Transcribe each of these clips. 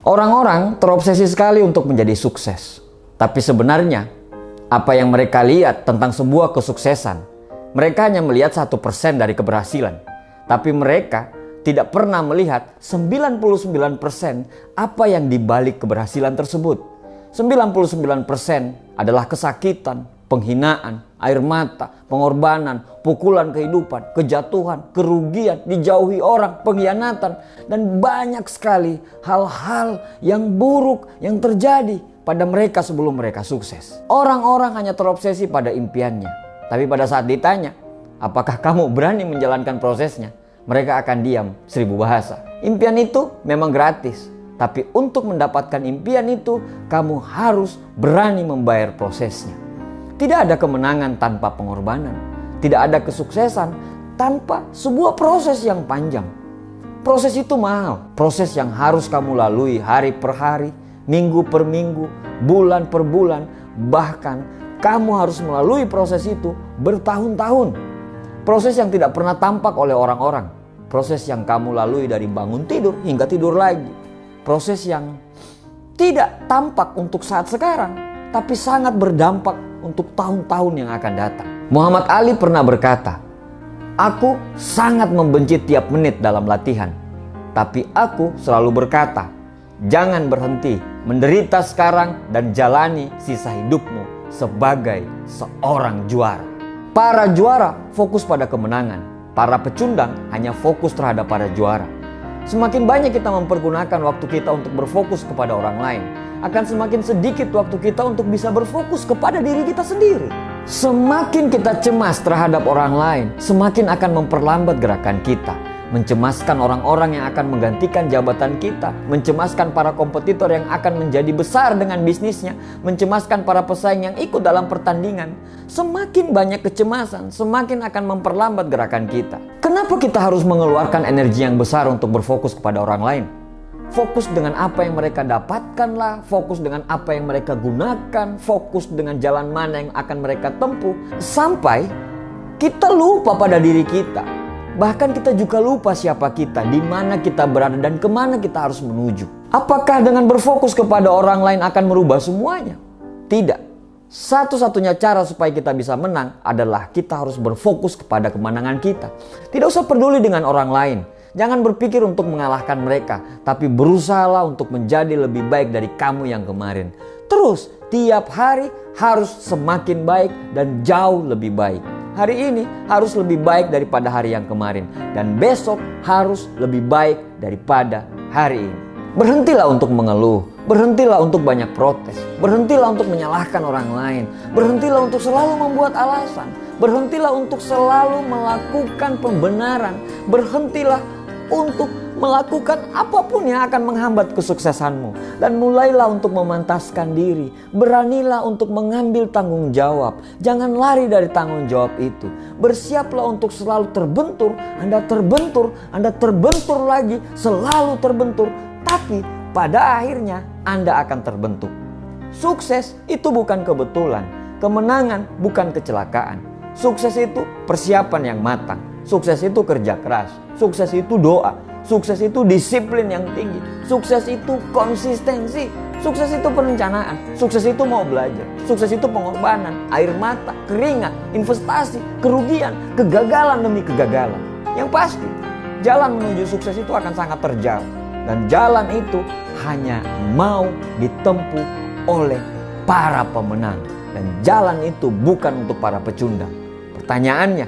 Orang-orang terobsesi sekali untuk menjadi sukses. Tapi sebenarnya, apa yang mereka lihat tentang sebuah kesuksesan, mereka hanya melihat 1% dari keberhasilan. Tapi mereka tidak pernah melihat 99% apa yang dibalik keberhasilan tersebut. 99% adalah kesakitan, penghinaan, air mata, pengorbanan, pukulan kehidupan, kejatuhan, kerugian, dijauhi orang, pengkhianatan, dan banyak sekali hal-hal yang buruk yang terjadi pada mereka sebelum mereka sukses. Orang-orang hanya terobsesi pada impiannya, tapi pada saat ditanya, apakah kamu berani menjalankan prosesnya? Mereka akan diam 1000 bahasa. Impian itu memang gratis, tapi untuk mendapatkan impian itu, kamu harus berani membayar prosesnya. Tidak ada kemenangan tanpa pengorbanan. Tidak ada kesuksesan tanpa sebuah proses yang panjang. Proses itu mahal. Proses yang harus kamu lalui hari per hari, minggu per minggu, bulan per bulan. Bahkan kamu harus melalui proses itu bertahun-tahun. Proses yang tidak pernah tampak oleh orang-orang. Proses yang kamu lalui dari bangun tidur hingga tidur lagi. Proses yang tidak tampak untuk saat sekarang, tapi sangat berdampak untuk tahun-tahun yang akan datang. Muhammad Ali pernah berkata, "Aku sangat membenci tiap menit dalam latihan. Tapi aku selalu berkata, jangan berhenti menderita sekarang dan jalani sisa hidupmu sebagai seorang juara." Para juara fokus pada kemenangan. Para pecundang hanya fokus terhadap para juara. Semakin banyak kita mempergunakan waktu kita untuk berfokus kepada orang lain, akan semakin sedikit waktu kita untuk bisa berfokus kepada diri kita sendiri. Semakin kita cemas terhadap orang lain, semakin akan memperlambat gerakan kita. Mencemaskan orang-orang yang akan menggantikan jabatan kita, mencemaskan para kompetitor yang akan menjadi besar dengan bisnisnya, mencemaskan para pesaing yang ikut dalam pertandingan. Semakin banyak kecemasan, semakin akan memperlambat gerakan kita. Kenapa kita harus mengeluarkan energi yang besar untuk berfokus kepada orang lain? Fokus dengan apa yang mereka dapatkanlah, fokus dengan apa yang mereka gunakan, fokus dengan jalan mana yang akan mereka tempuh, sampai kita lupa pada diri kita. Bahkan kita juga lupa siapa kita, di mana kita berada, dan kemana kita harus menuju. Apakah dengan berfokus kepada orang lain akan merubah semuanya? Tidak. Satu-satunya cara supaya kita bisa menang adalah kita harus berfokus kepada kemenangan kita. Tidak usah peduli dengan orang lain. Jangan berpikir untuk mengalahkan mereka, tapi berusahalah untuk menjadi lebih baik dari kamu yang kemarin. Terus, tiap hari harus semakin baik dan jauh lebih baik. Hari ini harus lebih baik daripada hari yang kemarin. Dan besok harus lebih baik daripada hari ini. Berhentilah untuk mengeluh. Berhentilah untuk banyak protes. Berhentilah untuk menyalahkan orang lain. Berhentilah untuk selalu membuat alasan. Berhentilah untuk selalu melakukan pembenaran. Berhentilah untuk melakukan apapun yang akan menghambat kesuksesanmu. Dan mulailah untuk memantaskan diri. Beranilah untuk mengambil tanggung jawab. Jangan lari dari tanggung jawab itu. Bersiaplah untuk selalu terbentur. Anda terbentur lagi, selalu terbentur. Tapi pada akhirnya Anda akan terbentuk. Sukses itu bukan kebetulan. Kemenangan bukan kecelakaan. Sukses itu persiapan yang matang. Sukses itu kerja keras. Sukses itu doa. Sukses itu disiplin yang tinggi. Sukses itu konsistensi. Sukses itu perencanaan. Sukses itu mau belajar. Sukses itu pengorbanan, air mata, keringat, investasi, kerugian, kegagalan demi kegagalan. Yang pasti, jalan menuju sukses itu akan sangat terjal. Dan jalan itu hanya mau ditempuh oleh para pemenang. Dan jalan itu bukan untuk para pecundang. Pertanyaannya,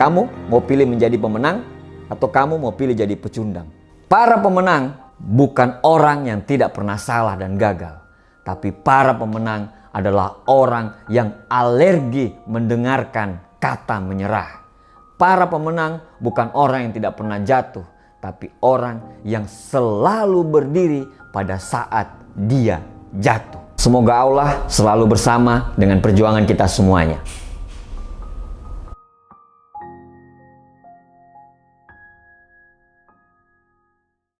kamu mau pilih menjadi pemenang atau kamu mau pilih jadi pecundang? Para pemenang bukan orang yang tidak pernah salah dan gagal. Tapi para pemenang adalah orang yang alergi mendengarkan kata menyerah. Para pemenang bukan orang yang tidak pernah jatuh, tapi orang yang selalu berdiri pada saat dia jatuh. Semoga Allah selalu bersama dengan perjuangan kita semuanya.